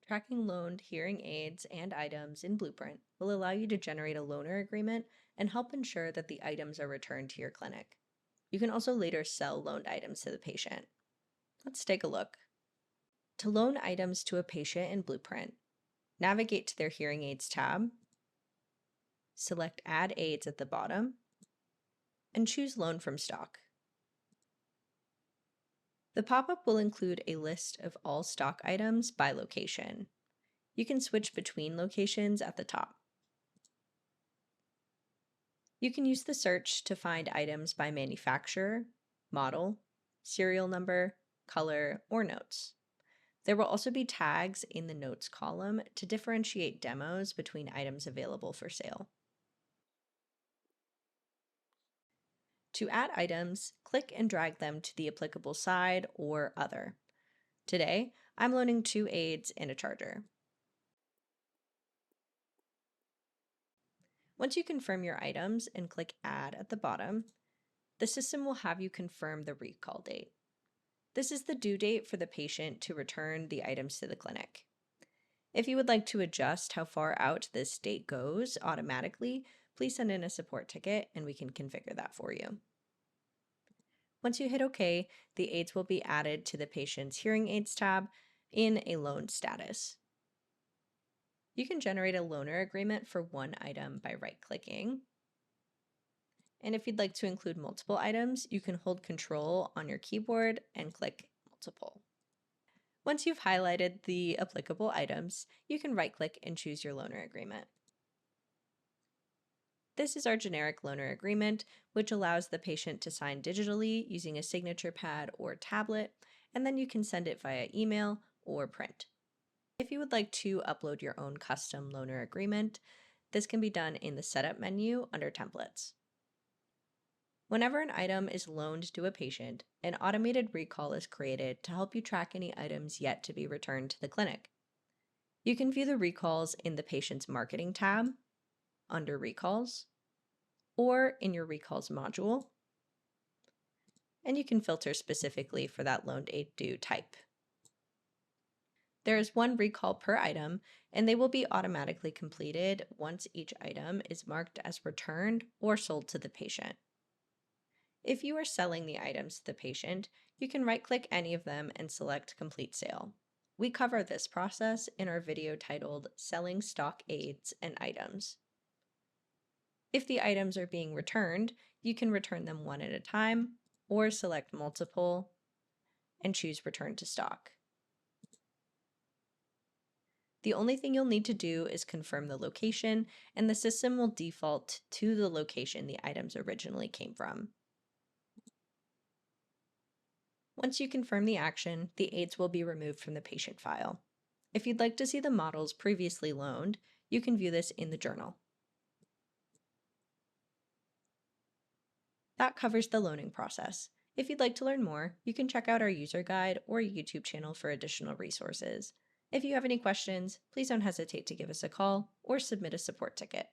Tracking loaned hearing aids and items in Blueprint will allow you to generate a loaner agreement and help ensure that the items are returned to your clinic. You can also later sell loaned items to the patient. Let's take a look. To loan items to a patient in Blueprint, navigate to their hearing aids tab, select Add Aids at the bottom, and choose Loan from Stock. The pop-up will include a list of all stock items by location. You can switch between locations at the top. You can use the search to find items by manufacturer, model, serial number, color, or notes. There will also be tags in the notes column to differentiate demos between items available for sale. To add items, click and drag them to the applicable side or other. Today, I'm loaning 2 aids and a charger. Once you confirm your items and click Add at the bottom, the system will have you confirm the recall date. This is the due date for the patient to return the items to the clinic. If you would like to adjust how far out this date goes automatically, please send in a support ticket and we can configure that for you. Once you hit OK, the aids will be added to the patient's hearing aids tab in a loan status. You can generate a loaner agreement for one item by right-clicking. And if you'd like to include multiple items, you can hold Control on your keyboard and click Multiple. Once you've highlighted the applicable items, you can right-click and choose your loaner agreement. This is our generic loaner agreement, which allows the patient to sign digitally using a signature pad or tablet, and then you can send it via email or print. If you would like to upload your own custom loaner agreement, this can be done in the Setup menu under Templates. Whenever an item is loaned to a patient, an automated recall is created to help you track any items yet to be returned to the clinic. You can view the recalls in the patient's marketing tab, under Recalls, or in your Recalls module, and you can filter specifically for that loaned aid due type. There is 1 recall per item, and they will be automatically completed once each item is marked as returned or sold to the patient. If you are selling the items to the patient, you can right-click any of them and select Complete Sale. We cover this process in our video titled Selling Stock Aids and Items. If the items are being returned, you can return them one at a time or select multiple and choose Return to Stock. The only thing you'll need to do is confirm the location, and the system will default to the location the items originally came from. Once you confirm the action, the aids will be removed from the patient file. If you'd like to see the models previously loaned, you can view this in the journal. That covers the loaning process. If you'd like to learn more, you can check out our user guide or YouTube channel for additional resources. If you have any questions, please don't hesitate to give us a call or submit a support ticket.